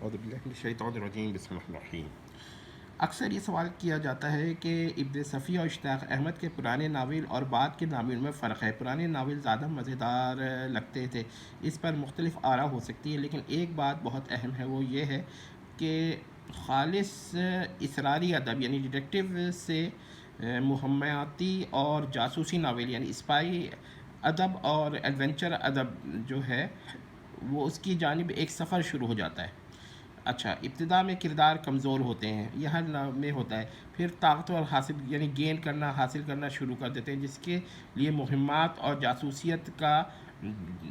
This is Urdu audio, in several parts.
اعوذ باللہ من الشیطان الرجیم، بسم اللہ الرحمن الرحیم۔ اکثر یہ سوال کیا جاتا ہے کہ ابن صفی اور اشتیاق احمد کے پرانے ناول اور بعد کے ناول میں فرق ہے۔ پرانے ناول زیادہ مزیدار لگتے تھے، اس پر مختلف آراء ہو سکتی ہے، لیکن ایک بات بہت اہم ہے، وہ یہ ہے کہ خالص اسراری ادب یعنی ڈیٹیکٹیو سے مہماتی اور جاسوسی ناول یعنی اسپائی ادب اور ایڈونچر ادب جو ہے وہ اس کی جانب ایک سفر شروع ہو جاتا ہے۔ اچھا، ابتدا میں کردار کمزور ہوتے ہیں، یہ ہر نام میں ہوتا ہے، پھر طاقتور حاصل یعنی حاصل کرنا شروع کر دیتے ہیں، جس کے لیے مہمات اور جاسوسیت کا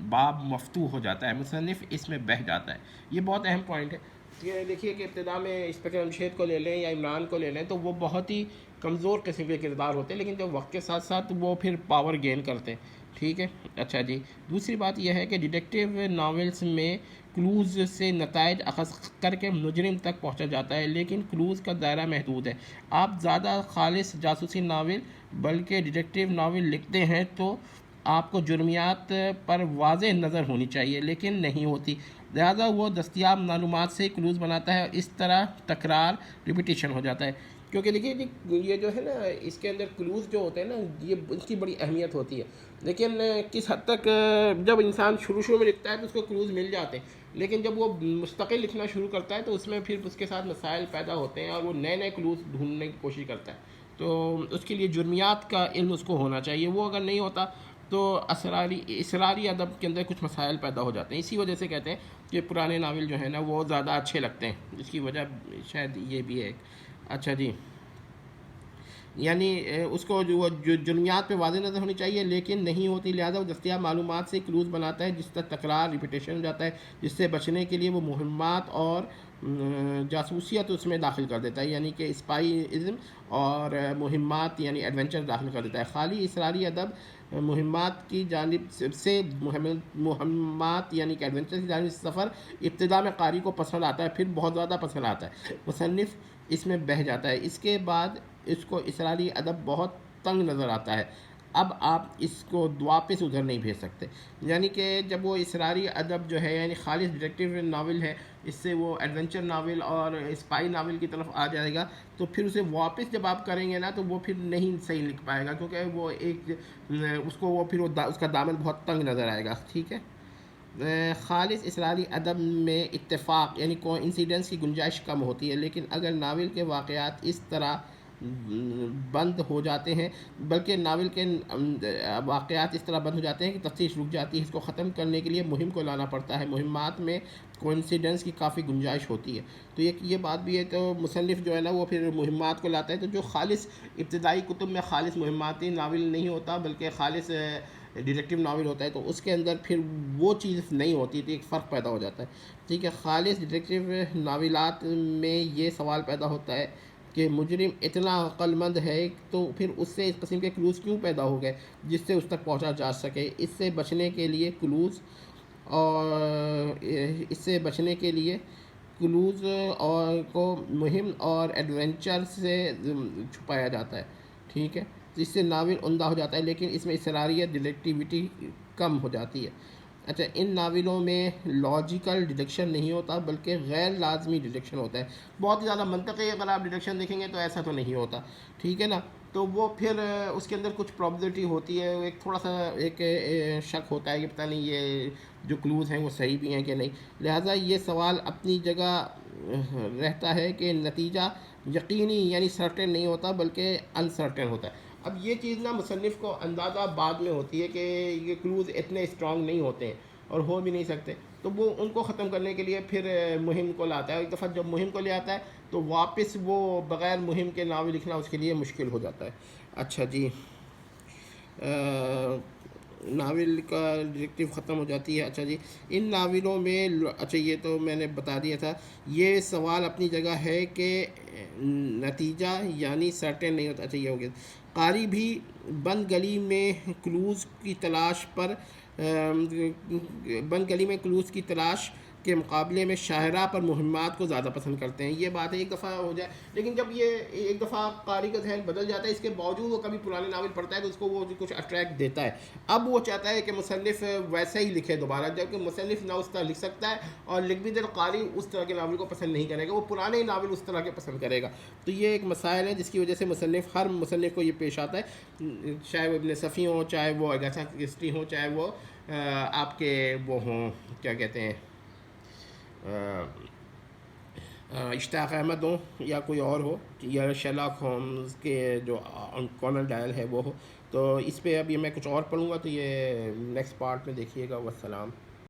باب مفتوح ہو جاتا ہے، مصنف اس میں بہہ جاتا ہے۔ یہ بہت اہم پوائنٹ ہے۔ یہ دیکھیے کہ ابتدا میں انسپکٹر جمشید کو لے لیں یا عمران کو لے لیں تو وہ بہت ہی کمزور قسم کے کردار ہوتے ہیں، لیکن جب وقت کے ساتھ ساتھ وہ پھر پاور گین کرتے ہیں۔ ٹھیک ہے، اچھا جی، دوسری بات یہ ہے کہ ڈیٹیکٹیو ناولز میں کلوز سے نتائج اخذ کر کے مجرم تک پہنچا جاتا ہے، لیکن کلوز کا دائرہ محدود ہے۔ آپ زیادہ خالص جاسوسی ناول بلکہ ڈیٹیکٹیو ناول لکھتے ہیں تو آپ کو جرمیات پر واضح نظر ہونی چاہیے، لیکن نہیں ہوتی، لہذا وہ دستیاب معلومات سے کلوز بناتا ہے اور اس طرح تکرار ریپیٹیشن ہو جاتا ہے۔ کیونکہ دیکھیے یہ جو ہے نا اس کے اندر کلوز جو ہوتے ہیں نا یہ اس کی بڑی اہمیت ہوتی ہے، لیکن کس حد تک جب انسان شروع میں لکھتا ہے تو اس کو کلوز مل جاتے ہیں، لیکن جب وہ مستقل لکھنا شروع کرتا ہے تو اس میں پھر اس کے ساتھ مسائل پیدا ہوتے ہیں اور وہ نئے کلوز ڈھونڈنے کی کوشش کرتا ہے۔ تو اس کے لیے جرمیات کا علم اس کو ہونا چاہیے، وہ اگر نہیں ہوتا تو اسراری ادب کے اندر کچھ مسائل پیدا ہو جاتے ہیں۔ اسی وجہ سے کہتے ہیں کہ پرانے ناول جو ہے نا وہ زیادہ اچھے لگتے ہیں، اس کی وجہ شاید یہ بھی ہے۔ اچھا جی، یعنی اس کو جو جرمیات پہ واضح نظر ہونی چاہیے لیکن نہیں ہوتی، لہٰذا وہ دستیاب معلومات سے کلوز بناتا ہے، جس طرح تکرار ریپیٹیشن ہو جاتا ہے، جس سے بچنے کے لیے وہ مہمات اور جاسوسیت اس میں داخل کر دیتا ہے، یعنی کہ اسپائی ازم اور مہمات یعنی ایڈونچر داخل کر دیتا ہے۔ خالی اسراری ادب مہمات کی جانب سے مہمات یعنی کہ ایڈونچر کی جانب سفر ابتدا میں قاری کو پسند آتا ہے، پھر بہت زیادہ پسند آتا ہے، مصنف اس میں بہہ جاتا ہے، اس کے بعد اس کو اسراری ادب بہت تنگ نظر آتا ہے، اب آپ اس کو واپس ادھر نہیں بھیج سکتے، یعنی کہ جب وہ اسراری ادب جو ہے یعنی خالص ڈیٹیکٹیو ناول ہے، اس سے وہ ایڈونچر ناول اور اسپائی ناول کی طرف آ جائے گا تو پھر اسے واپس جب آپ کریں گے نا تو وہ پھر نہیں صحیح لکھ پائے گا، کیونکہ وہ ایک اس کو وہ پھر اس کا دامن بہت تنگ نظر آئے گا۔ ٹھیک ہے، خالص اسراری ادب میں اتفاق یعنی کوانسیڈنس کی گنجائش کم ہوتی ہے، لیکن اگر ناول کے واقعات اس طرح بند ہو جاتے ہیں، بلکہ ناول کے واقعات اس طرح بند ہو جاتے ہیں کہ تفتیش رک جاتی ہے، اس کو ختم کرنے کے لیے مہم کو لانا پڑتا ہے، مہمات میں کوانسیڈنس کی کافی گنجائش ہوتی ہے، تو یہ بات بھی ہے، تو مصنف جو ہے نا وہ پھر مہمات کو لاتا ہے، تو جو خالص ابتدائی کتب میں خالص مہماتی ناول نہیں ہوتا بلکہ خالص ڈیٹیکٹیو ناول ہوتا ہے، تو اس کے اندر پھر وہ چیز نہیں ہوتی، تو ایک فرق پیدا ہو جاتا ہے۔ ٹھیک ہے، خالص ڈیٹیکٹیو ناولات میں یہ سوال پیدا ہوتا ہے کہ مجرم اتنا عقل مند ہے تو پھر اس سے اس قسم کے کلوز کیوں پیدا ہو گئے جس سے اس تک پہنچا جا سکے، اس سے بچنے کے لیے کلوز اور کو مہم اور ایڈونچر سے چھپایا جاتا ہے۔ ٹھیک ہے، جس سے ناول عمدہ ہو جاتا ہے، لیکن اس میں اسراریت ڈیٹیکٹیوٹی کم ہو جاتی ہے۔ اچھا، ان ناولوں میں لاجیکل ڈیڈکشن نہیں ہوتا بلکہ غیر لازمی ڈیڈکشن ہوتا ہے، بہت زیادہ منطقی اگر آپ ڈیڈکشن دیکھیں گے تو ایسا تو نہیں ہوتا۔ ٹھیک ہے نا، تو وہ پھر اس کے اندر کچھ پرابیبلٹی ہوتی ہے، ایک تھوڑا سا ایک شک ہوتا ہے کہ پتہ نہیں یہ جو کلوز ہیں وہ صحیح بھی ہیں کہ نہیں، لہٰذا یہ سوال اپنی جگہ رہتا ہے کہ نتیجہ یقینی یعنی سرٹن نہیں ہوتا بلکہ انسرٹن ہوتا ہے۔ اب یہ چیز نا مصنف کو اندازہ بعد میں ہوتی ہے کہ یہ کلوز اتنے اسٹرانگ نہیں ہوتے ہیں اور ہو بھی نہیں سکتے، تو وہ ان کو ختم کرنے کے لیے پھر مہم کو لاتا ہے، ایک دفعہ جب مہم کو لے آتا ہے تو واپس وہ بغیر مہم کے ناول لکھنا اس کے لیے مشکل ہو جاتا ہے۔ اچھا جی، ناول کا ڈیٹیکٹیو ختم ہو جاتی ہے۔ اچھا جی، ان ناولوں میں اچھا یہ تو میں نے بتا دیا تھا، یہ سوال اپنی جگہ ہے کہ نتیجہ یعنی سرٹن نہیں ہوتا۔ اچھا یہ ہو گیا، قاری بھی بند گلی میں کلوز کی تلاش کے مقابلے میں شاہراہ پر مہمات کو زیادہ پسند کرتے ہیں. یہ بات ایک دفعہ ہو جائے, لیکن جب یہ ایک دفعہ قاری کا ذہن بدل جاتا ہے, اس کے باوجود وہ کبھی پرانے ناول پڑھتا ہے تو اس کو وہ کچھ اٹریکٹ دیتا ہے. اب وہ چاہتا ہے کہ مصنف ویسا ہی لکھے دوبارہ, جبکہ مصنف نہ اس طرح لکھ سکتا ہے اور لکھ بھی دے تو قاری اس طرح کے ناول کو پسند نہیں کرے گا, وہ پرانے ناول اس طرح کے پسند کرے گا. تو یہ ایک مسائل ہے جس کی وجہ سے ہر مصنف کو یہ پیش آتا ہے, چاہے وہ ابن صفی ہوں, چاہے وہ اگاتھا کرسٹی ہوں, چاہے وہ آپ کے وہ ہوں کیا کہتے ہیں اشتاق احمد ہوں, یا کوئی اور ہو, یا شرلاک ہومز کے جو کونن ڈائل ہے وہ ہو. تو اس پہ اب یہ میں کچھ اور پڑھوں گا, تو یہ نیکسٹ پارٹ میں دیکھیے گا. والسلام.